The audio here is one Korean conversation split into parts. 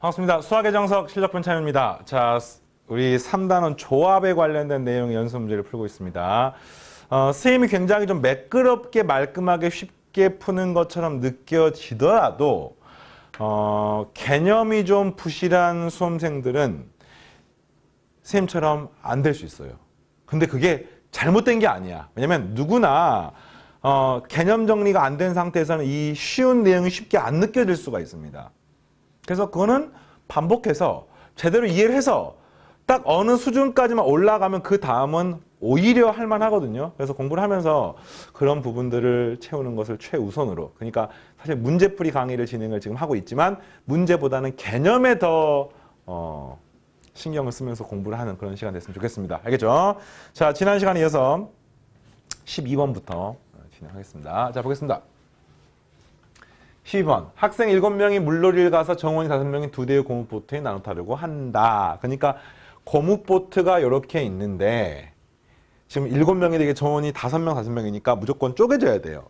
반갑습니다. 수학의 정석 실력분 참여입니다. 자, 우리 3단원 조합에 관련된 내용의 연습 문제를 풀고 있습니다. 선생님이 굉장히 좀 매끄럽게 말끔하게 쉽게 푸는 것처럼 느껴지더라도 개념이 좀 부실한 수험생들은 선생님처럼 안 될 수 있어요. 근데 그게 잘못된 게 아니야. 왜냐면 누구나 개념 정리가 안 된 상태에서는 이 쉬운 내용이 쉽게 안 느껴질 수가 있습니다. 그래서 그거는 반복해서 제대로 이해를 해서 딱 어느 수준까지만 올라가면 그 다음은 오히려 할만하거든요. 그래서 공부를 하면서 그런 부분들을 채우는 것을 최우선으로. 그러니까 사실 문제풀이 강의를 진행을 지금 하고 있지만 문제보다는 개념에 더 신경을 쓰면서 공부를 하는 그런 시간 됐으면 좋겠습니다. 알겠죠? 자, 지난 시간에 이어서 12번부터 진행하겠습니다. 자, 보겠습니다. 12번. 학생 7명이 물놀이를 가서 정원이 5명이 2대의 고무보트에 나눠 타려고 한다. 그러니까 고무보트가 이렇게 있는데 지금 7명이 되게 정원이 5명, 5명이니까 무조건 쪼개져야 돼요.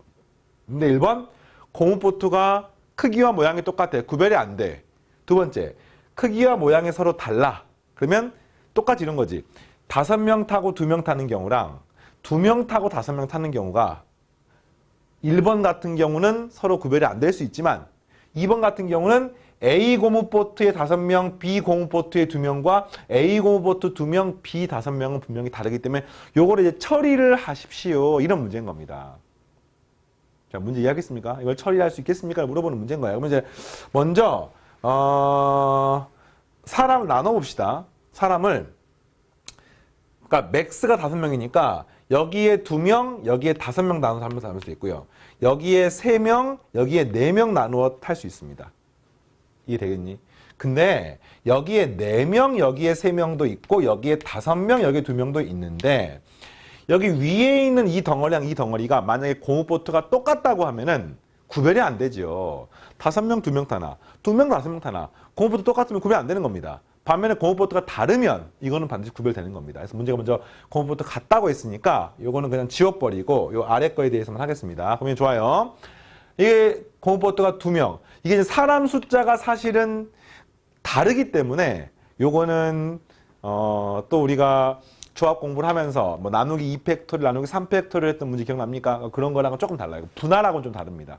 근데 1번. 고무보트가 크기와 모양이 똑같아. 구별이 안 돼. 두 번째. 크기와 모양이 서로 달라. 그러면 똑같이 이런 거지. 5명 타고 2명 타는 경우랑 2명 타고 5명 타는 경우가 1번 같은 경우는 서로 구별이 안 될 수 있지만 2번 같은 경우는 A 고무보트에 5명, B 고무보트에 2명과 A 고무보트 2명, B 5명은 분명히 다르기 때문에 요거를 이제 처리를 하십시오. 이런 문제인 겁니다. 자, 문제 이해하겠습니까? 이걸 처리할 수 있겠습니까? 물어보는 문제인 거예요. 그러면 이제 먼저 사람을 나눠 봅시다. 사람을 그러니까 맥스가 5명이니까 여기에 2명, 여기에 5명 나눠서 하면서 나눌 수 있고요. 여기에 3명, 여기에 4명 나누어 탈 수 있습니다. 이해되겠니? 근데 여기에 4명, 여기에 3명도 있고 여기에 5명, 여기에 2명도 있는데 여기 위에 있는 이 덩어리랑 이 덩어리가 만약에 고무보트가 똑같다고 하면은 구별이 안 되죠. 5명, 2명 타나, 2명, 5명 타나 고무보트 똑같으면 구별 안 되는 겁니다. 반면에 고무보트가 다르면 이거는 반드시 구별되는 겁니다. 그래서 문제가 먼저 고무보트 같다고 했으니까 이거는 그냥 지워버리고 요 아래 거에 대해서만 하겠습니다. 그러면 좋아요. 이게 고무보트가 2명. 이게 이제 사람 숫자가 사실은 다르기 때문에 요거는 또 우리가 조합 공부를 하면서 뭐 나누기 2팩토리얼, 나누기 3팩토리얼 했던 문제 기억납니까? 그런 거랑은 조금 달라요. 분할하고는 좀 다릅니다.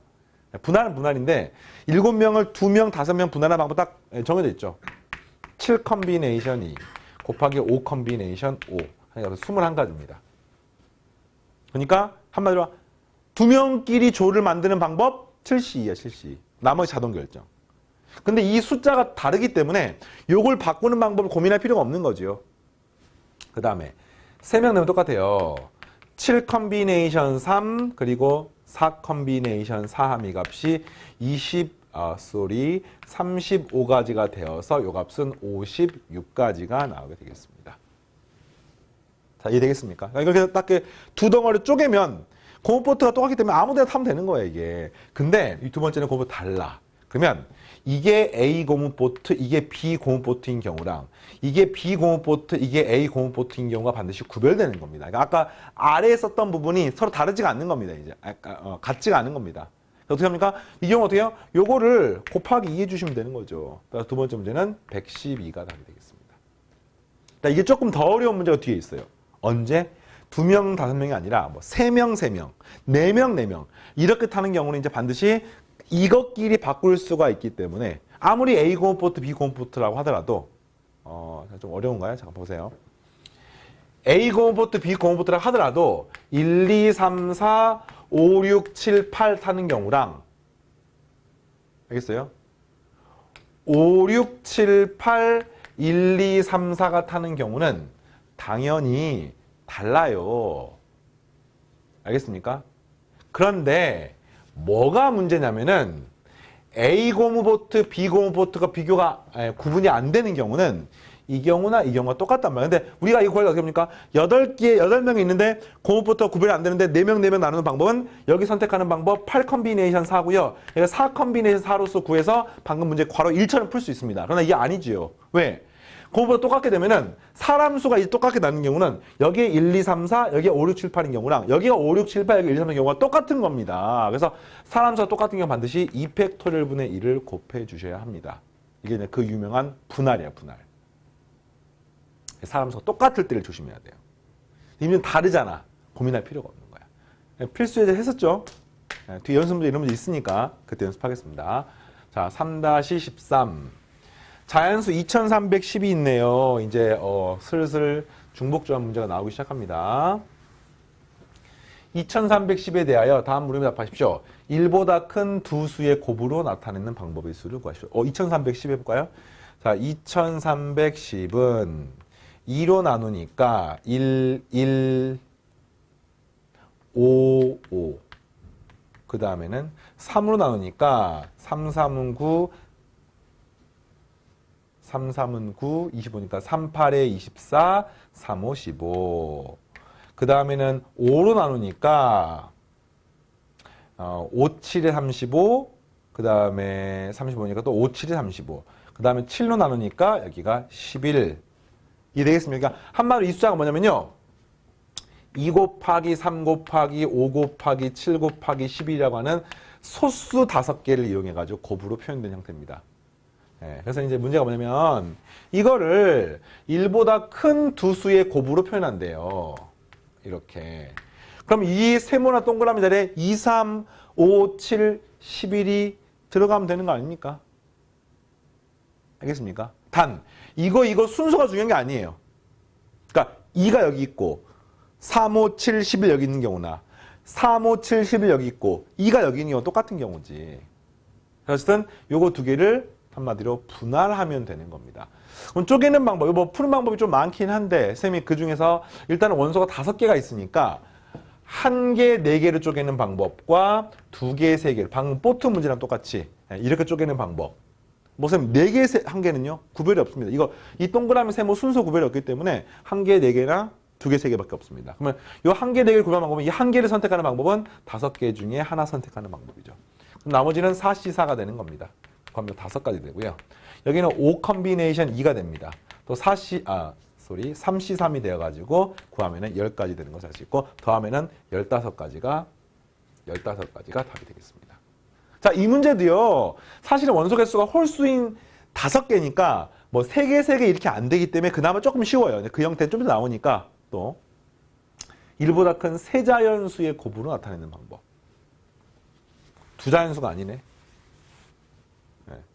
분할은 분할인데 7명을 2명, 5명 분할하는 방법 딱 정해져 있죠. 7 컨비네이션 2 곱하기 5 컨비네이션 5 하니까 21가지입니다. 그러니까 한마디로 2명끼리 조를 만드는 방법 7C2야 7C2. 나머지 자동 결정. 근데 이 숫자가 다르기 때문에 요걸 바꾸는 방법을 고민할 필요가 없는 거죠. 그 다음에 3명 내면 똑같아요. 7 컨비네이션 3 그리고 4 컨비네이션 4 함의 값이 35가지가 되어서 요 값은 56가지가 나오게 되겠습니다. 자, 이해되겠습니까? 그러니까 이렇게 딱 두 덩어리 쪼개면 고무보트가 똑같기 때문에 아무 데나 타면 되는 거예요, 이게. 근데 이 두 번째는 고무보트 달라. 그러면 이게 A 고무보트, 이게 B 고무보트인 경우랑 이게 B 고무보트, 이게 A 고무보트인 경우가 반드시 구별되는 겁니다. 그러니까 아까 아래에 썼던 부분이 서로 다르지가 않는 겁니다. 이제 같지가 않은 겁니다. 어떻게 합니까? 이 경우 어떻게 해요? 요거를 곱하기 2 해주시면 되는 거죠. 그래서 두 번째 문제는 112가 답이 되겠습니다. 이게 조금 더 어려운 문제가 뒤에 있어요. 언제? 2명, 5명이 아니라 뭐 3명, 3명, 4명, 4명 이렇게 타는 경우는 이제 반드시 이것끼리 바꿀 수가 있기 때문에 아무리 A 고무보트, B 고무보트라고 하더라도 좀 어려운가요? 잠깐 보세요. A 고무보트, B 고무보트라고 하더라도 1, 2, 3, 4, 5, 6, 7, 8 타는 경우랑 알겠어요? 5, 6, 7, 8, 1, 2, 3, 4가 타는 경우는 당연히 달라요. 알겠습니까? 그런데 뭐가 문제냐면은 A 고무보트, B 고무보트가 비교가 구분이 안 되는 경우는 이 경우나 이 경우가 똑같단 말이에요. 근데 우리가 이거 구하려고 어떻게 합니까? 8명이 있는데 고무보트가 구별이 안 되는데 4명, 4명 나누는 방법은 여기 선택하는 방법 8 컨비네이션 4고요. 그러니까 4 컨비네이션 4로서 구해서 방금 문제 괄호 1처럼 풀 수 있습니다. 그러나 이게 아니지요. 왜? 고무보다 똑같게 되면은 사람 수가 이제 똑같게 나는 경우는 여기에 1, 2, 3, 4, 여기에 5, 6, 7, 8인 경우랑 여기가 5, 6, 7, 8, 여기 1, 2, 3인 경우가 똑같은 겁니다. 그래서 사람 수가 똑같은 경우 반드시 2팩토리얼 분의 1을 곱해 주셔야 합니다. 이게 이제 그 유명한 분할이야, 분할. 사람 수가 똑같을 때를 조심해야 돼요. 이면 다르잖아. 고민할 필요가 없는 거야. 필수 예제 했었죠? 뒤에 연습 문제 이런 문제 있으니까 그때 연습하겠습니다. 자, 3-13. 자연수 2310이 있네요. 이제 슬슬 중복조합 문제가 나오기 시작합니다. 2310에 대하여 다음 물음에 답하십시오. 1보다 큰 두 수의 곱으로 나타내는 방법의 수를 구하십시오. 2310 해볼까요? 자, 2310은 2로 나누니까 1, 1, 5, 5. 그 다음에는 3으로 나누니까 3, 3은 9, 3, 3은 9, 25니까 3, 8에 24, 3, 5, 15. 그 다음에는 5로 나누니까 5, 7에 35, 그 다음에 35니까 또 5, 7에 35. 그 다음에 7로 나누니까 여기가 11. 이 되겠습니까? 그러니까 한마디로 이 숫자가 뭐냐면요. 2 곱하기 3 곱하기 5 곱하기 7 곱하기 11이라고 하는 소수 5개를 이용해가지고 곱으로 표현된 형태입니다. 그래서 이제 문제가 뭐냐면 이거를 1보다 큰 두 수의 곱으로 표현한대요. 이렇게. 그럼 이 세모나 동그라미 자리에 2, 3, 5, 7, 11이 들어가면 되는 거 아닙니까? 알겠습니까? 단 이거 순서가 중요한 게 아니에요. 그러니까 2가 여기 있고 3, 5, 7, 11 여기 있는 경우나 3, 5, 7, 11 여기 있고 2가 여기 있는 경우 똑같은 경우지. 어쨌든 요거 두 개를 한마디로 분할하면 되는 겁니다. 그럼 쪼개는 방법, 뭐 푸는 방법이 좀 많긴 한데 쌤이 그 중에서 일단은 원소가 5개가 있으니까 1개, 4개를 쪼개는 방법과 2개, 3개, 방금 보트 문제랑 똑같이 이렇게 쪼개는 방법. 뭐 쌤 4개, 1개는요 구별이 없습니다. 이 동그라미 세모 순서 구별이 없기 때문에 1개, 4개랑 2개, 3개밖에 없습니다. 그러면 이 1개, 4개를 구별하는 방법은 이 1개를 선택하는 방법은 5개 중에 하나 선택하는 방법이죠. 그럼 나머지는 4C4가 되는 겁니다. 그러면 5가지 되고요. 여기는 5 컨비네이션 2가 됩니다. 또 3C3이 되어가지고 구하면은 10가지 되는 것을 알 수 있고 더하면은 15가지가 답이 되겠습니다. 자, 이 문제도요. 사실은 원소 개수가 홀수인 5개니까 뭐 3개, 3개 이렇게 안 되기 때문에 그나마 조금 쉬워요. 그 형태는 좀 더 나오니까 또 1보다 큰 세자연수의 곱으로 나타내는 방법. 두자연수가 아니네.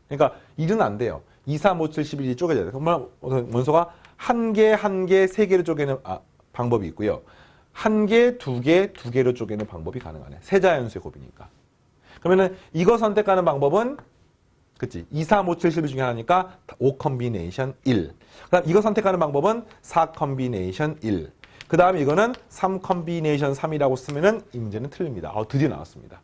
그러니까 1은 안 돼요. 2, 3, 5, 7, 11이 쪼개져야 돼요. 정말 원소가 1개, 1개, 3개를 쪼개는 방법이 있고요. 1개, 2개, 2개로 쪼개는 방법이 가능하네. 세자연수의 곱이니까. 그러면은 이거 선택하는 방법은 그치? 2, 3, 5, 7, 11 중에 하나니까 5 컨비네이션 1. 그 다음 이거 선택하는 방법은 4 컨비네이션 1. 그 다음에 이거는 3 컨비네이션 3이라고 쓰면은 이 문제는 틀립니다. 드디어 나왔습니다.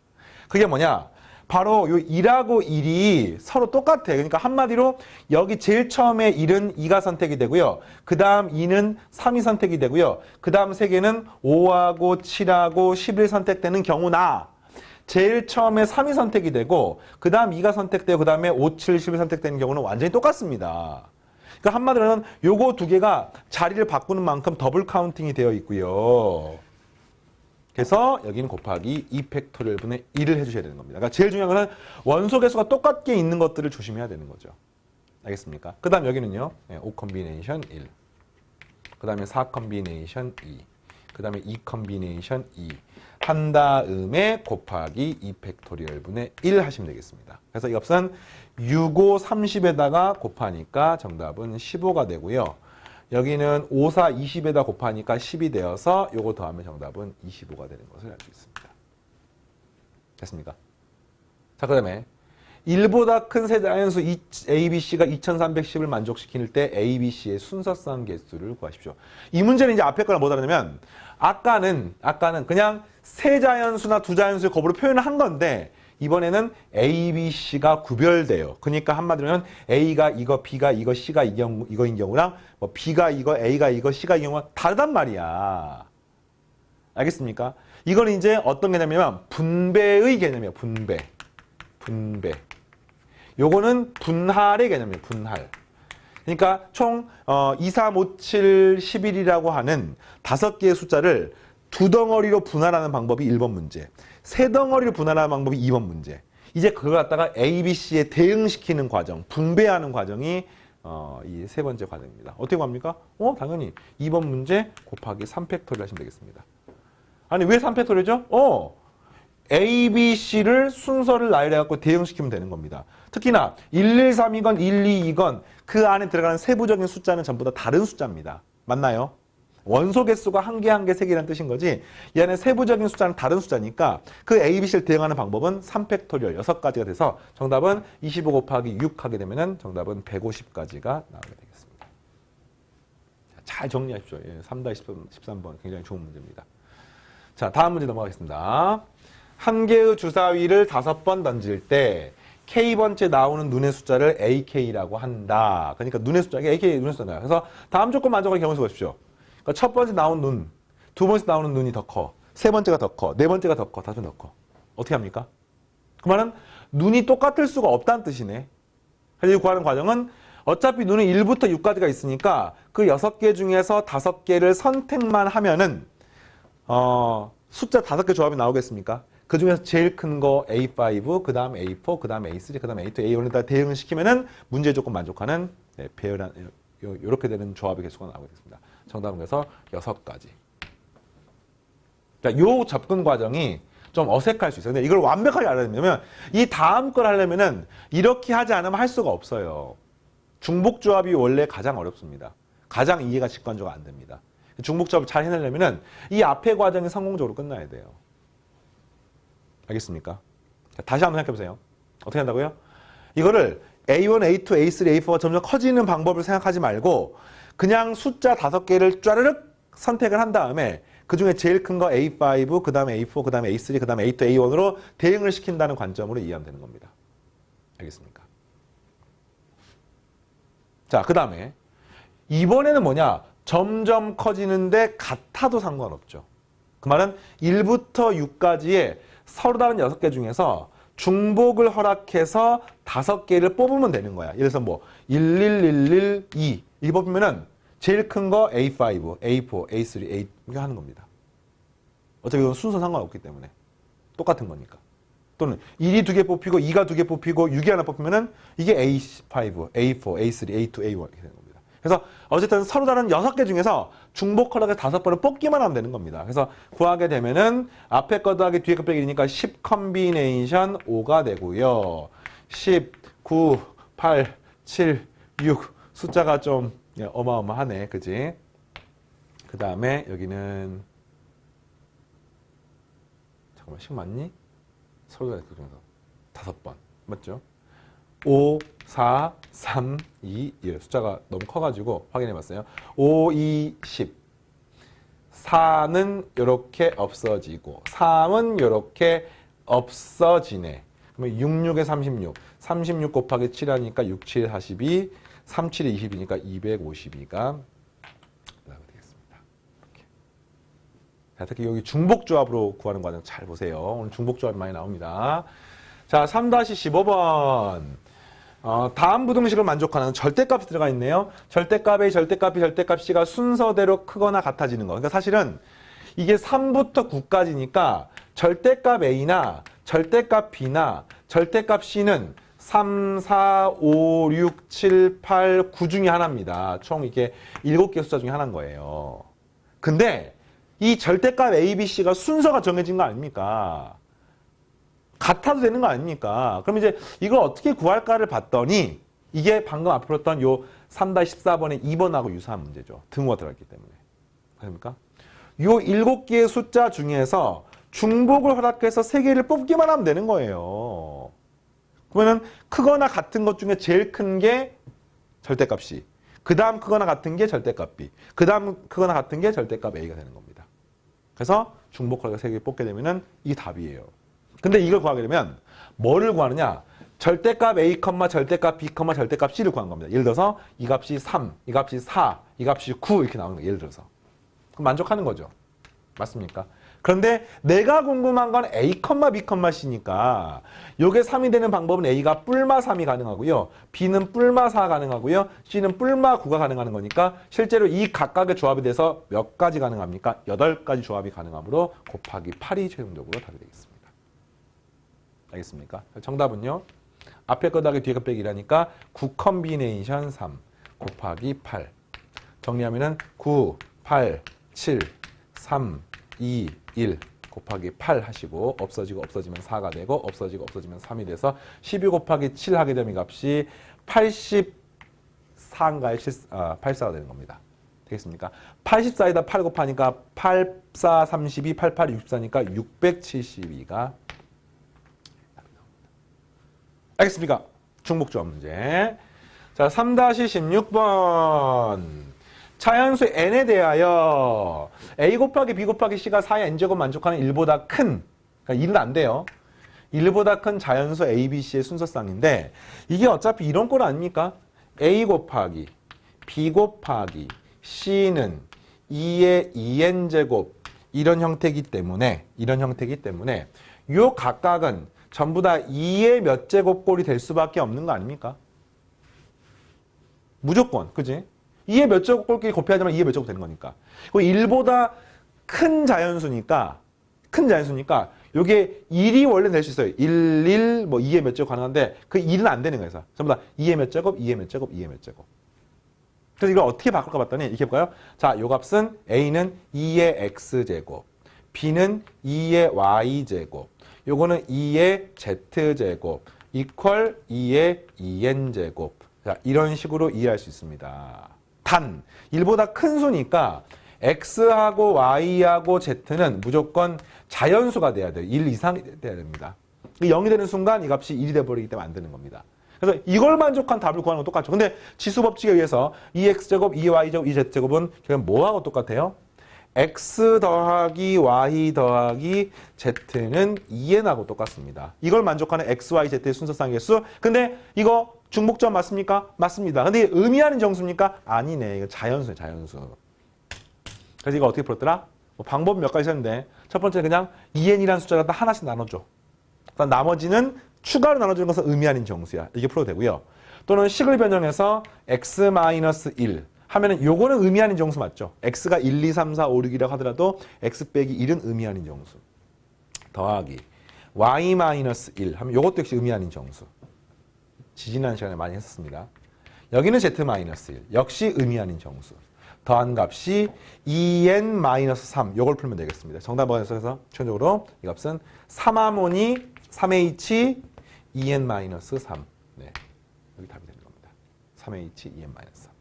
그게 뭐냐? 바로 요 2하고 1이 서로 똑같아. 그러니까 한마디로 여기 제일 처음에 1은 2가 선택이 되고요. 그 다음 2는 3이 선택이 되고요. 그 다음 3개는 5하고 7하고 11 선택되는 경우나 제일 처음에 3이 선택이 되고 그 다음 2가 선택되고 그 다음에 5, 7, 11 선택되는 경우는 완전히 똑같습니다. 그러니까 한마디로는 요거 두 개가 자리를 바꾸는 만큼 더블 카운팅이 되어 있고요. 그래서 여기는 곱하기 2팩토리얼 분의 1을 해주셔야 되는 겁니다. 그러니까 제일 중요한 것은 원소 개수가 똑같게 있는 것들을 조심해야 되는 거죠. 알겠습니까? 그 다음 여기는요. 5 컨비네이션 1. 그 다음에 4 컨비네이션 2. 그 다음에 2 컨비네이션 2. 한 다음에 곱하기 2팩토리얼 분의 1 하시면 되겠습니다. 그래서 이 값은 6, 5, 30에다가 곱하니까 정답은 15가 되고요. 여기는 5, 4, 20에다 곱하니까 10이 되어서 요거 더하면 정답은 25가 되는 것을 알 수 있습니다. 됐습니까? 자, 그 다음에 1보다 큰 세자연수 ABC가 2310을 만족시킬 때 ABC의 순서상 개수를 구하십시오. 이 문제는 이제 앞에 거랑 뭐 다르냐면 아까는 그냥 세자연수나 두자연수의 곱으로 표현을 한 건데 이번에는 A, B, C가 구별돼요. 그러니까 한마디로는 A가 이거, B가 이거, C가 이거인 경우랑 뭐 B가 이거, A가 이거, C가 이 경우가 다르단 말이야. 알겠습니까? 이거는 이제 어떤 개념이냐면 분배의 개념이에요. 분배. 요거는 분할의 개념이에요. 분할. 그러니까 총 2, 3, 5, 7, 11이라고 하는 5개의 숫자를 두 덩어리로 분할하는 방법이 1번 문제. 세 덩어리로 분할하는 방법이 2번 문제. 이제 그걸 갖다가 A, B, C에 대응시키는 과정, 분배하는 과정이 이 세 번째 과정입니다. 어떻게 합니까? 당연히 2번 문제 곱하기 3팩토리얼 하시면 되겠습니다. 아니 왜 3팩토리얼이죠? A, B, C를 순서를 나열해갖고 대응시키면 되는 겁니다. 특히나 113이건 122건 그 안에 들어가는 세부적인 숫자는 전부 다 다른 숫자입니다. 맞나요? 원소 개수가 한 개, 한 개, 세 개라는 뜻인 거지 이 안에 세부적인 숫자는 다른 숫자니까 그 A, B, C를 대응하는 방법은 3팩토리얼 6가지가 돼서 정답은 25 곱하기 6 하게 되면 정답은 150가지가 나오게 되겠습니다. 잘 정리하십시오. 3-13번 굉장히 좋은 문제입니다. 자, 다음 문제 넘어가겠습니다. 한 개의 주사위를 5번 던질 때 K번째 나오는 눈의 숫자를 AK라고 한다. 그러니까 눈의 숫자가 AK 눈의 숫자예요. 그래서 다음 조건 만족하는 경우를 보십시오. 그러니까 첫 번째 나온 눈, 두 번째 나오는 눈이 더 커, 세 번째가 더 커, 네 번째가 더 커, 다섯 번째가 더 커. 어떻게 합니까? 그 말은 눈이 똑같을 수가 없다는 뜻이네. 그래서 이 구하는 과정은 어차피 눈은 1부터 6까지가 있으니까 그 6개 중에서 5개를 선택만 하면은 숫자 5개 조합이 나오겠습니까? 그 중에서 제일 큰 거 A5, 그 다음 A4, 그 다음 A3, 그 다음 A2, A1에다 대응을 시키면은 문제 조건 만족하는 배열한 이렇게 되는 조합의 개수가 나오게 됐습니다. 정답은 그래서 6가지. 자, 요 접근 과정이 좀 어색할 수 있어요. 근데 이걸 완벽하게 알아내려면 이 다음 걸 하려면은 이렇게 하지 않으면 할 수가 없어요. 중복조합이 원래 가장 어렵습니다. 가장 이해가 직관적으로 안 됩니다. 중복조합을 잘 해내려면은 이 앞의 과정이 성공적으로 끝나야 돼요. 알겠습니까? 자, 다시 한번 생각해 보세요. 어떻게 한다고요? 이거를 A1, A2, A3, A4가 점점 커지는 방법을 생각하지 말고 그냥 숫자 5개를 쫘르륵 선택을 한 다음에 그 중에 제일 큰 거 A5, 그 다음에 A4, 그 다음에 A3, 그 다음에 A2, A1으로 대응을 시킨다는 관점으로 이해하면 되는 겁니다. 알겠습니까? 자, 그 다음에 이번에는 뭐냐? 점점 커지는데 같아도 상관없죠. 그 말은 1부터 6까지의 서로 다른 6개 중에서 중복을 허락해서 5개를 뽑으면 되는 거야. 예를 들어서 뭐 11112 이렇게 뽑으면은 제일 큰 거 A5, A4, A3, A 이렇게 하는 겁니다. 어차피 이건 순서 상관없기 때문에 똑같은 거니까. 또는 1이 2개 뽑히고 2가 2개 뽑히고 6이 하나 뽑히면은 이게 A5, A4, A3, A2, A1 이렇게 되는 겁니다. 그래서 어쨌든 서로 다른 6개 중에서 중복 허락에 5번을 뽑기만 하면 되는 겁니다. 그래서 구하게 되면은 앞에 거 더하기 뒤에 거 빼기니까 10 컨비네이션 5가 되고요. 10, 9, 8, 7, 6 숫자가 좀 어마어마하네. 그지? 그 다음에 여기는 잠깐만 10 맞니? 서로 다른 그 중에서 5번 맞죠? 5, 4, 3, 2, 1 숫자가 너무 커가지고 확인해봤어요. 5, 2, 10 4는 이렇게 없어지고 3은 이렇게 없어지네. 그러면 6, 6에 36 36 곱하기 7 하니까 6, 7, 42 3, 7에 20이니까 252가 나오게 되겠습니다. 이렇게. 자, 특히 여기 중복조합으로 구하는 과정 잘 보세요. 오늘 중복조합이 많이 나옵니다. 자, 3-15번. 다음 부등식을 만족하는 절대값이 들어가 있네요. 절대값 A, 절대값 B, 절대값 C가 순서대로 크거나 같아지는 거. 그러니까 사실은 이게 3부터 9까지니까 절대값 A나 절대값 B나 절대값 C는 3, 4, 5, 6, 7, 8, 9 중에 하나입니다. 총 이게 7개 숫자 중에 하나인 거예요. 근데 이 절대값 A, B, C가 순서가 정해진 거 아닙니까? 같아도 되는 거 아닙니까? 그럼 이제 이걸 어떻게 구할까를 봤더니 이게 방금 앞에 풀었던 요 3-14번의 2번하고 유사한 문제죠. 등호가 들어있기 때문에. 그러니까 요 7개의 숫자 중에서 중복을 허락해서 3개를 뽑기만 하면 되는 거예요. 그러면 크거나 같은 것 중에 제일 큰 게 절대값 C. 그 다음 크거나 같은 게 절대값 B. 그 다음 크거나 같은 게 절대값 A가 되는 겁니다. 그래서 중복 허락해서 3개 뽑게 되면은 이게 답이에요. 근데 이걸 구하게 되면 뭐를 구하느냐? 절대값 A, 절대값 B, 절대값 C를 구한 겁니다. 예를 들어서 이 값이 3, 이 값이 4, 이 값이 9 이렇게 나오는 거예요. 예를 들어서. 그럼 만족하는 거죠. 맞습니까? 그런데 내가 궁금한 건 A, B, C니까 요게 3이 되는 방법은 A가 뿔마 3이 가능하고요. B는 뿔마 4 가능하고요. C는 뿔마 9가 가능한 거니까 실제로 이 각각의 조합에 대해서 몇 가지 가능합니까? 8가지 조합이 가능하므로 곱하기 8이 최종적으로 답이 되겠습니다. 알겠습니까? 정답은요. 앞에 거 더하기 뒤에 거 빼기라니까 9 컨비네이션 3 곱하기 8. 정리하면은 9, 8, 7, 3, 2, 1 곱하기 8 하시고 없어지고 없어지면 4가 되고 없어지고 없어지면 3이 돼서 12 곱하기 7 하게 되면 값이 84인가요? 84가 되는 겁니다. 되겠습니까? 84에다 8 곱하니까 8, 4, 32, 88, 64니까 672가 알겠습니까? 중복조합 문제. 자, 3-16번. 자연수 n에 대하여 a 곱하기 b 곱하기 c가 4의 n제곱 만족하는 1보다 큰, 그러니까 1은 안 돼요. 1보다 큰 자연수 a, b, c의 순서쌍인데 이게 어차피 이런 꼴 아닙니까? a 곱하기 b 곱하기 c는 2의 2n제곱 이런 형태이기 때문에 요 각각은 전부 다 2의 몇 제곱꼴이 될 수밖에 없는 거 아닙니까? 무조건, 그지? 2의 몇 제곱꼴끼리 곱해야지만 2의 몇 제곱 되는 거니까. 1보다 큰 자연수니까 요게 1이 원래 될 수 있어요. 1, 1, 뭐 2의 몇 제곱 가능한데 그 1은 안 되는 거예요. 전부 다 2의 몇 제곱, 2의 몇 제곱, 2의 몇 제곱. 그래서 이걸 어떻게 바꿀까 봤더니 이렇게 해볼까요? 자, 요 값은 A는 2의 X제곱, B는 2의 Y제곱, 요거는 2의 Z제곱, 이퀄 2의 2N제곱. 자, 이런 식으로 이해할 수 있습니다. 단, 1보다 큰 수니까 X하고 Y하고 Z는 무조건 자연수가 돼야 돼요. 1 이상이 돼야 됩니다. 0이 되는 순간 이 값이 1이 돼버리기 때문에 안 되는 겁니다. 그래서 이걸 만족한 답을 구하는 건 똑같죠. 근데 지수법칙에 의해서 2x제곱, 2y제곱, 2z제곱은 결국 뭐하고 똑같아요? x 더하기 y 더하기 z는 2n하고 똑같습니다. 이걸 만족하는 x, y, z의 순서쌍의 개수. 근데 이거 중복조합 맞습니까? 맞습니다. 근데 이게 의미하는 정수입니까? 아니네. 이거 자연수예요, 자연수. 그래서 이거 어떻게 풀었더라? 뭐 방법 몇 가지 있었는데 첫 번째는 그냥 2n이라는 숫자를 다 하나씩 나눠줘. 그다음 나머지는 추가로 나눠주는 것은 의미 아닌 정수야. 이게 풀어도 되고요. 또는 식을 변형해서 x-1 하면은 요거는 의미 아닌 정수 맞죠? x가 1, 2, 3, 4, 5, 6이라고 하더라도 x 빼기 1은 의미 아닌 정수. 더하기 y-1 하면 요것도 역시 의미 아닌 정수. 지지난 시간에 많이 했었습니다. 여기는 z-1 역시 의미 아닌 정수. 더한 값이 2n-3 요걸 풀면 되겠습니다. 정답은 그래서 최종적으로 이 값은 3하모니 3h 2n-3 네, 여기 답이 되는 겁니다. 3h 2n-3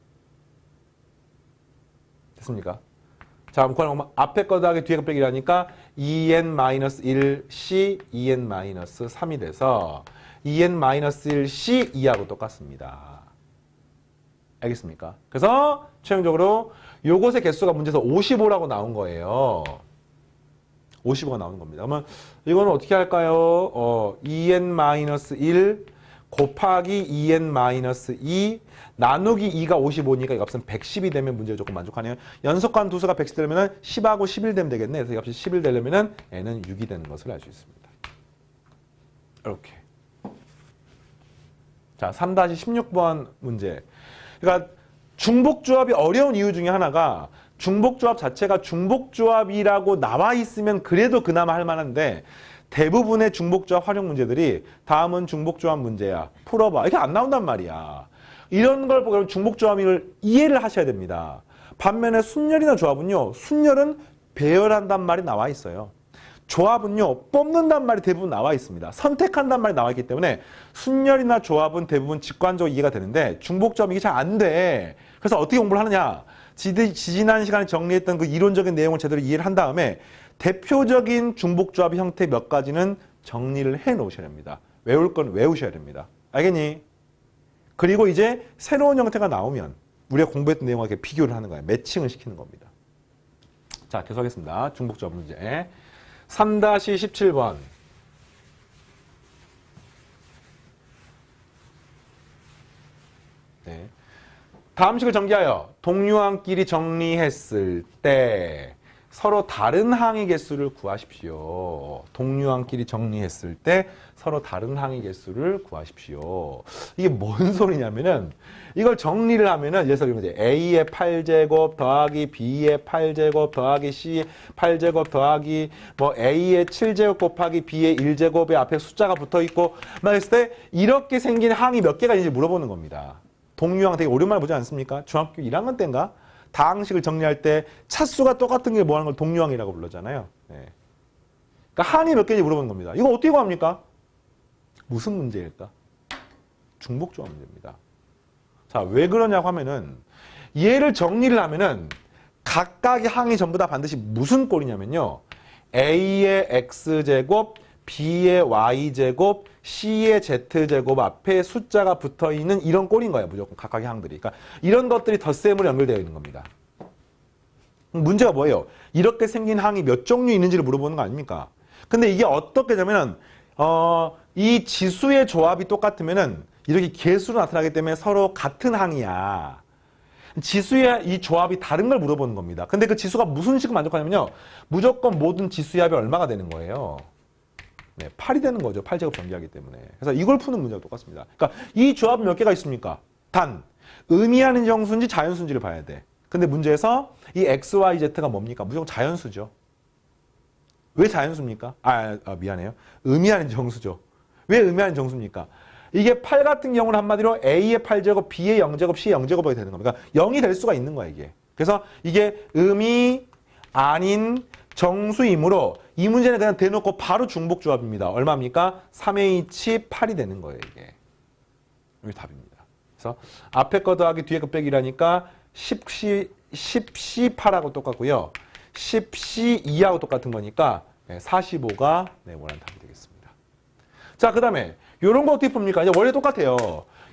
됐습니까? 자, 그럼 앞에 거 더하기 뒤에 거 빼기라니까 2n-1 c 2n-3이 돼서 2n-1 c 2하고 똑같습니다. 알겠습니까? 그래서 최종적으로 요것의 개수가 문제에서 55라고 나온 거예요. 55가 나오는 겁니다. 그러면 이거는 어떻게 할까요? 2n-1 곱하기 2n-2 나누기 2가 55니까 이 값은 110이 되면 문제가 조금 만족하네요. 연속한 두 수가 110 되려면 10하고 11 되면 되겠네. 그래서 이 값이 11 되려면 n은 6이 되는 것을 알 수 있습니다. 이렇게. 자, 3-16번 문제. 그러니까 중복조합이 어려운 이유 중에 하나가 중복조합 자체가 중복조합이라고 나와 있으면 그래도 그나마 할 만한데 대부분의 중복조합 활용 문제들이 다음은 중복조합 문제야. 풀어봐. 이렇게 안 나온단 말이야. 이런 걸 보면 중복조합을 이해를 하셔야 됩니다. 반면에 순열이나 조합은요. 순열은 배열한단 말이 나와 있어요. 조합은요. 뽑는단 말이 대부분 나와 있습니다. 선택한단 말이 나와 있기 때문에 순열이나 조합은 대부분 직관적으로 이해가 되는데 중복조합이 이게 잘 안 돼. 그래서 어떻게 공부를 하느냐. 지난 시간에 정리했던 그 이론적인 내용을 제대로 이해를 한 다음에 대표적인 중복조합의 형태 몇 가지는 정리를 해 놓으셔야 됩니다. 외울 건 외우셔야 됩니다. 알겠니? 그리고 이제 새로운 형태가 나오면 우리가 공부했던 내용과 이렇게 비교를 하는 거예요. 매칭을 시키는 겁니다. 자, 계속하겠습니다. 중복조합 문제. 3-17번. 네. 다음 식을 전개하여 동류항끼리 정리했을 때 서로 다른 항의 개수를 구하십시오. 동류항끼리 정리했을 때 서로 다른 항의 개수를 구하십시오. 이게 뭔 소리냐면은 이걸 정리를 하면은 예를 들어서 이제 A의 8제곱 더하기 B의 8제곱 더하기 C의 8제곱 더하기 뭐 A의 7제곱 곱하기 B의 1제곱에 앞에 숫자가 붙어 있고 막 했을 때 이렇게 생긴 항이 몇 개가 있는지 물어보는 겁니다. 동류항 되게 오랜만에 보지 않습니까? 중학교 1학년 때인가? 다항식을 정리할 때 차수가 똑같은 게 뭐하는 걸 동류항이라고 불렀잖아요. 네. 그러니까 항이 몇 개인지 물어보는 겁니다. 이거 어떻게 구합니까? 무슨 문제일까? 중복조합 문제입니다. 자, 왜 그러냐고 하면은 얘를 정리를 하면은 각각의 항이 전부 다 반드시 무슨 꼴이냐면요. A의 X제곱, B의 Y제곱, C의 Z제곱 앞에 숫자가 붙어있는 이런 꼴인 거예요. 무조건 각각의 항들이. 그러니까 이런 것들이 덧셈으로 연결되어 있는 겁니다. 문제가 뭐예요? 이렇게 생긴 항이 몇 종류 있는지를 물어보는 거 아닙니까? 근데 이게 어떻게 되면은 이 지수의 조합이 똑같으면은 이렇게 개수로 나타나기 때문에 서로 같은 항이야. 지수의 이 조합이 다른 걸 물어보는 겁니다. 근데 그 지수가 무슨 식을 만족하냐면요. 무조건 모든 지수의 합이 얼마가 되는 거예요? 네, 8이 되는 거죠. 8제곱 전개하기 때문에. 그래서 이걸 푸는 문제가 똑같습니다. 그러니까 이 조합은 몇 개가 있습니까? 단, 의미하는 정수인지 자연수인지를 봐야 돼. 근데 문제에서 이 x, y, z가 뭡니까? 무조건 자연수죠. 왜 자연수입니까? 미안해요. 의미하는 정수죠. 왜 의미하는 정수입니까? 이게 8 같은 경우는 한마디로 A의 8제곱, B의 0제곱, C의 0제곱이 되는 겁니다. 그러니까 0이 될 수가 있는 거야, 이게. 그래서 이게 의미 아닌 정수이므로 이 문제는 그냥 대놓고 바로 중복조합입니다. 얼마입니까? 3H 8이 되는 거예요, 이게. 이게 답입니다. 그래서 앞에 거 더하기 뒤에 거 빼기라니까 10C8하고 똑같고요. 10C2하고 똑같은 거니까 45가 원하는 답이 되겠습니다. 자, 그 다음에 요런 거 어떻게 풉니까? 이제 원래 똑같아요.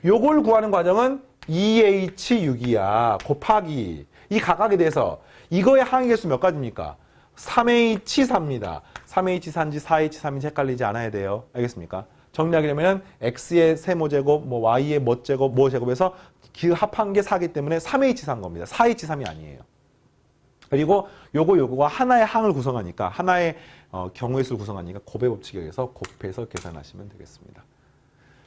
요걸 구하는 과정은 2H6이야. 곱하기 이 각각에 대해서 이거의 항의 개수 몇 가지입니까? 3H4입니다. 3H4인지 4H3인지 헷갈리지 않아야 돼요. 알겠습니까? 정리하게 되면 X의 세모제곱, 뭐 Y의 뭐제곱, 뭐제곱에서 그 합한 게 4기 때문에 3H4인 겁니다. 4H3이 아니에요. 그리고 요거가 하나의 항을 구성하니까 하나의 경우의 수를 구성하니까 곱의 법칙에 의해서 곱해서 계산하시면 되겠습니다.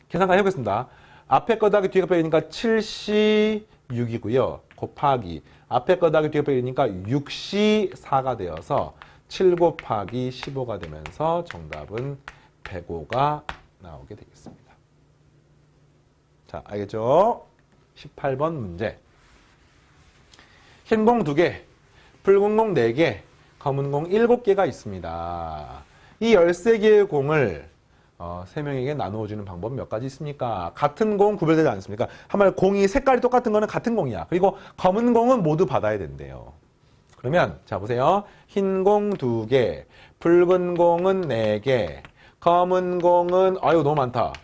계산까지 해보겠습니다. 앞에 거 더하기 뒤에 거 빼기니까 7C6이고요. 곱하기 앞에 거 더하기 뒤에 거 빼기니까 6C4가 되어서 7 곱하기 15가 되면서 정답은 105가 나오게 되겠습니다. 자, 알겠죠? 18번 문제. 흰 공 2개, 붉은 공 4개, 검은 공 7개가 있습니다. 이 13개의 공을 3명에게 나누어주는 방법 몇 가지 있습니까? 같은 공 구별되지 않습니까? 한마디로 공이 색깔이 똑같은 거는 같은 공이야. 그리고 검은 공은 모두 받아야 된대요. 그러면 자 보세요. 흰 공 2개, 붉은 공은 4개, 검은 공은 너무 많다.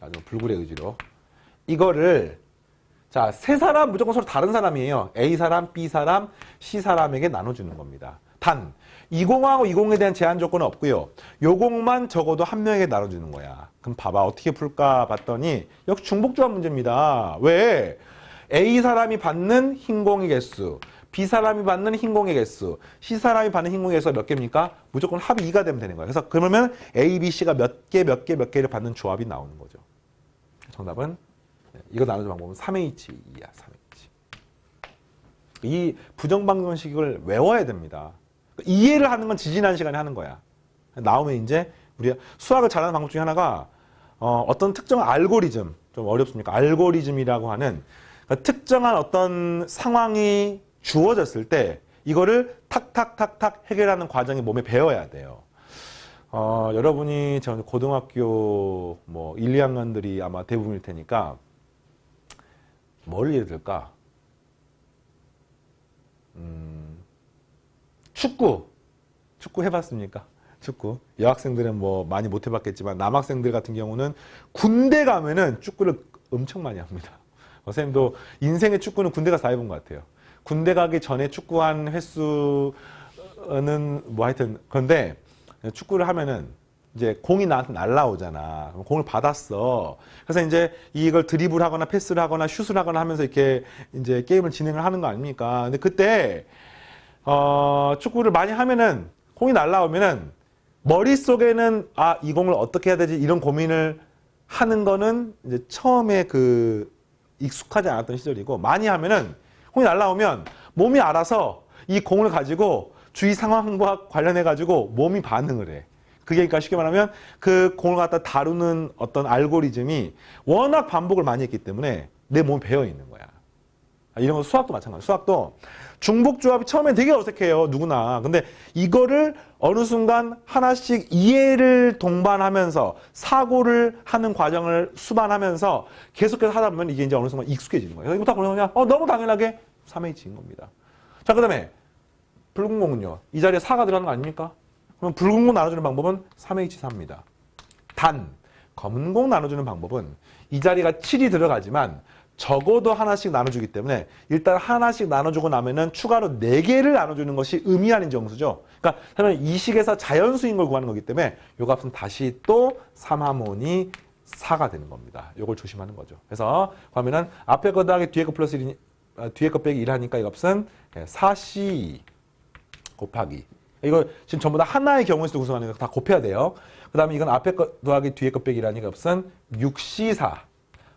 자, 좀 불굴의 의지로 이거를 자, 세 사람 무조건 서로 다른 사람이에요. A 사람, B 사람, C 사람에게 나눠주는 겁니다. 단, 이 공하고 이 공에 대한 제한 조건은 없고요. 요 공만 적어도 한 명에게 나눠주는 거야. 그럼 봐봐. 어떻게 풀까 봤더니 역시 중복조합 문제입니다. 왜? A 사람이 받는 흰 공의 개수, B 사람이 받는 흰 공의 개수, C 사람이 받는 흰 공의 개수가 몇 개입니까? 무조건 합이 2가 되면 되는 거예요. 그래서 그러면 A, B, C가 몇 개를 받는 조합이 나오는 거죠. 정답은 이거 나누는 방법은 3H2야. 3H. 이 부정방정식을 외워야 됩니다. 이해를 하는 건 지지난 시간에 하는 거야. 나오면 이제 우리가 수학을 잘하는 방법 중에 하나가 어떤 특정한 알고리즘, 좀 어렵습니까? 알고리즘이라고 하는 그러니까 특정한 어떤 상황이 주어졌을 때 이거를 탁탁탁탁 해결하는 과정이 몸에 배워야 돼요. 여러분이 저 고등학교 뭐 1, 2학년들이 아마 대부분일 테니까 뭘 예를 들까? 축구 해봤습니까? 축구. 여학생들은 뭐 많이 못 해봤겠지만 남학생들 같은 경우는 군대 가면은 축구를 엄청 많이 합니다. 선생님도 인생의 축구는 군대 가서 다 해본 것 같아요. 군대 가기 전에 축구한 횟수는 뭐 하여튼 그런데 축구를 하면은 이제 공이 나한테 날라오잖아. 공을 받았어. 그래서 이제 이걸 드리블 하거나 패스를 하거나 슛을 하거나 하면서 이렇게 이제 게임을 진행을 하는 거 아닙니까? 근데 그때 축구를 많이 하면은 공이 날라오면은 머릿속에는 이 공을 어떻게 해야 되지 이런 고민을 하는 거는 이제 처음에 익숙하지 않았던 시절이고, 많이 하면은 공이 날라오면 몸이 알아서 이 공을 가지고 주위 상황과 관련해 가지고 몸이 반응을 해. 그게 그러니까 쉽게 말하면 그 공을 갖다 다루는 어떤 알고리즘이 워낙 반복을 많이 했기 때문에 내 몸에 배어 있는 거야. 이런 건 수학도 마찬가지야. 수학도 중복조합이 처음엔 되게 어색해요. 누구나. 근데 이거를 어느 순간 하나씩 이해를 동반하면서 사고를 하는 과정을 수반하면서 계속해서 하다 보면 이게 이제 어느 순간 익숙해지는 거예요. 이거 다 그냥 너무 당연하게 3H인 겁니다. 자, 그 다음에 붉은 공은요. 이 자리에 4가 들어가는 거 아닙니까? 그럼 붉은 공 나눠주는 방법은 3H4입니다. 단, 검은 공 나눠주는 방법은 이 자리가 7이 들어가지만 적어도 하나씩 나눠주기 때문에 일단 하나씩 나눠주고 나면은 추가로 4개를 나눠주는 것이 의미하는 정수죠. 그러니까 그러면 이 식에서 자연수인 걸 구하는 거기 때문에 이 값은 다시 또 3하모니 4가 되는 겁니다. 이걸 조심하는 거죠. 그래서 그러면은 앞에 거 더하기 뒤에 거 플러스 1, 뒤에 거 빼기 1 하니까 이 값은 4C 곱하기. 이거 지금 전부 다 하나의 경우에서 구성하는 거 다 곱해야 돼요. 그 다음에 이건 앞에 거 더하기 뒤에 거 빼기 1하니까 값은 6C4.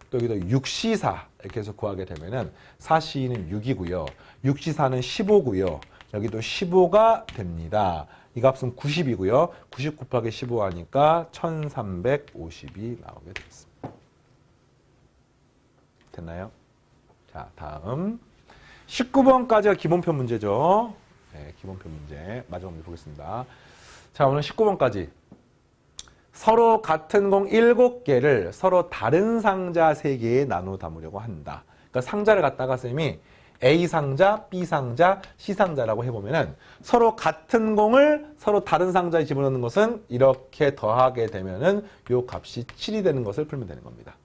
또 여기도 6C4 이렇게 해서 구하게 되면은 4C는 6이고요. 6C4는 15고요. 여기도 15가 됩니다. 이 값은 90이고요. 90 곱하기 15 하니까 1350이 나오게 되겠습니다. 됐나요? 자, 다음 19번까지가 기본표 문제죠. 네, 기본표 문제 마지막 문제 보겠습니다. 자, 오늘 19번까지 서로 같은 공 7개를 서로 다른 상자 3개에 나눠 담으려고 한다. 그러니까 상자를 갖다가 쌤이 A 상자, B 상자, C 상자라고 해보면은 서로 같은 공을 서로 다른 상자에 집어넣는 것은 이렇게 더하게 되면은 요 값이 7이 되는 것을 풀면 되는 겁니다.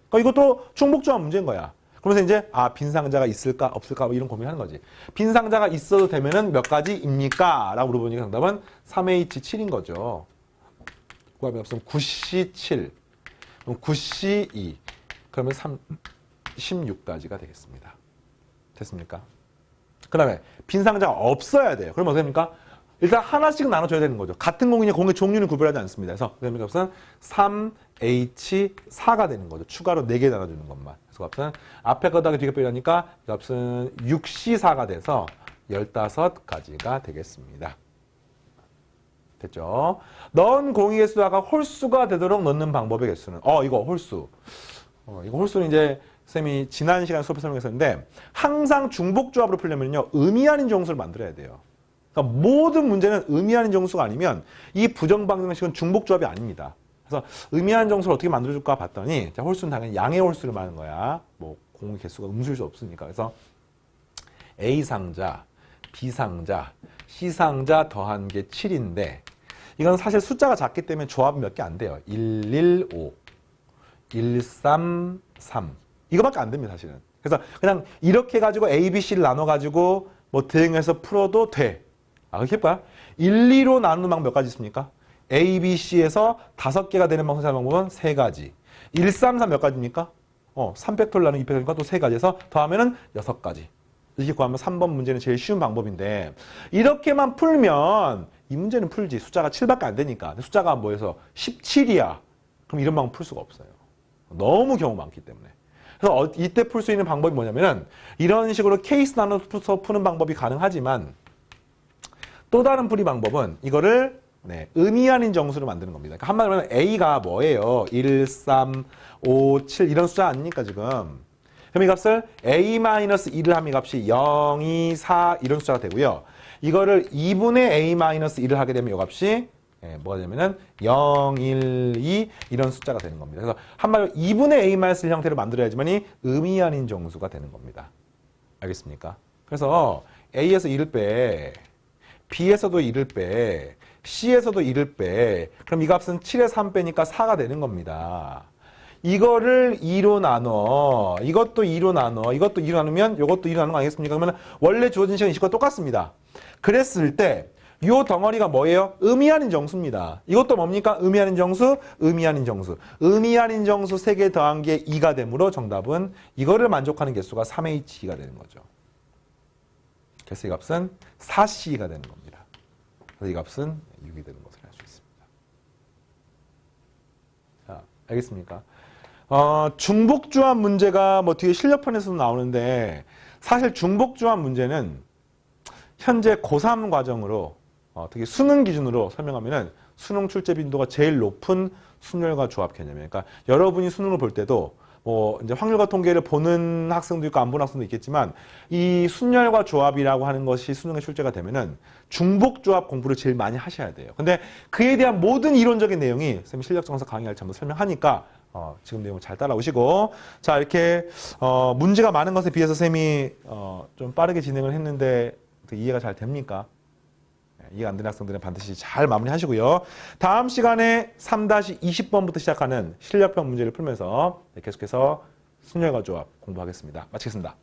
그러니까 이것도 중복조합 문제인 거야. 그러면서 이제 빈 상자가 있을까 없을까 뭐 이런 고민하는 거지. 빈 상자가 있어도 되면은 몇 가지입니까? 라고 물어보니까 정답은 3H7인 거죠. 구하면 없으면 9C7, 9C2, 그러면 16까지가 되겠습니다. 됐습니까? 그 다음에 빈 상자가 없어야 돼요. 그러면 어떻게 됩니까? 일단 하나씩 나눠줘야 되는 거죠. 같은 공이니 공의 종류는 구별하지 않습니다. 그래서 그 값은 3H4가 되는 거죠. 추가로 4개 나눠주는 것만. 그래서 값은 앞에 거다가 뒤에 빼려니까 값은 6C4가 돼서 15가지가 되겠습니다. 됐죠? 넣은 공의 개수가 홀수가 되도록 넣는 방법의 개수는 이거 홀수. 이거 홀수는 이제 쌤이 지난 시간에 수업에 설명했었는데 항상 중복조합으로 풀려면요 의미 아닌 정수를 만들어야 돼요. 그러니까 모든 문제는 의미 아닌 정수가 아니면 이 부정방정식은 중복조합이 아닙니다. 그래서 의미 아닌 정수를 어떻게 만들어줄까 봤더니 자, 홀수는 당연히 양의 홀수를 말하는 거야. 뭐 공의 개수가 음수일 수 없으니까. 그래서 A 상자, B 상자, C 상자 더한 게 7인데 이건 사실 숫자가 작기 때문에 조합이 몇 개 안 돼요. 115, 133 이거밖에 안 됩니다, 사실은. 그래서 그냥 이렇게 가지고 A, B, C를 나눠가지고 뭐 대응해서 풀어도 돼. 그렇게 해볼까요? 1, 2로 나누는 방법 몇 가지 있습니까? A, B, C에서 5개가 되는 방법은 3가지. 1, 3, 4 몇 가지입니까? 3팩토리얼 나누면 2팩토리얼이니까 또 3가지에서 더하면은 6가지. 이렇게 구하면 3번 문제는 제일 쉬운 방법인데 이렇게만 풀면 이 문제는 풀지. 숫자가 7밖에 안 되니까. 숫자가 뭐해서 17이야. 그럼 이런 방법 풀 수가 없어요. 너무 경우 많기 때문에. 그래서 이때 풀 수 있는 방법이 뭐냐면은 이런 식으로 케이스 나눠서 푸는 방법이 가능하지만 또 다른 풀이 방법은 이거를 의미 아닌 정수로 만드는 겁니다. 그러니까 한마디로 하면 A가 뭐예요? 1, 3, 5, 7 이런 숫자 아닙니까 지금? 그럼 이 값을 A-1을 하면 이 값이 0, 2, 4 이런 숫자가 되고요. 이거를 2분의 A-1을 하게 되면 이 값이 뭐가 되면은 0, 1, 2 이런 숫자가 되는 겁니다. 그래서 한마디로 2분의 A-1 형태로 만들어야지만이 의미 아닌 정수가 되는 겁니다. 알겠습니까? 그래서 A에서 1을 빼, B에서도 1을 빼, C에서도 1을 빼. 그럼 이 값은 7에 3 빼니까 4가 되는 겁니다. 이거를 2로 나눠, 이것도 2로 나눠, 이것도 2로 나누면 이것도 2로 나누는 거 아니겠습니까? 그러면 원래 주어진 시간 이식과 똑같습니다. 그랬을 때 이 덩어리가 뭐예요? 의미 아닌 정수입니다. 이것도 뭡니까? 의미 아닌 정수, 의미 아닌 정수. 의미 아닌 정수 3개 더한 게 2가 되므로 정답은 이거를 만족하는 개수가 3H2가 되는 거죠. 그래서 이 값은 4C가 되는 겁니다. 그래서 이 값은 6이 되는 것을 알 수 있습니다. 자, 알겠습니까? 중복조합 문제가 뭐 뒤에 실력편에서도 나오는데 사실 중복조합 문제는 현재 고3 과정으로 특히 수능 기준으로 설명하면은 수능 출제 빈도가 제일 높은 순열과 조합 개념이에요. 그러니까 여러분이 수능을 볼 때도 뭐 이제 확률과 통계를 보는 학생도 있고 안 보는 학생도 있겠지만 이 순열과 조합이라고 하는 것이 수능에 출제가 되면은 중복조합 공부를 제일 많이 하셔야 돼요. 근데 그에 대한 모든 이론적인 내용이 쌤이 실력정사 강의할 때 한번 설명하니까 지금 내용을 잘 따라오시고 자 이렇게 문제가 많은 것에 비해서 쌤이 좀 빠르게 진행을 했는데 이해가 잘 됩니까? 이해가 안 되는 학생들은 반드시 잘 마무리하시고요. 다음 시간에 3-20번부터 시작하는 실력편 문제를 풀면서 계속해서 순열과 조합 공부하겠습니다. 마치겠습니다.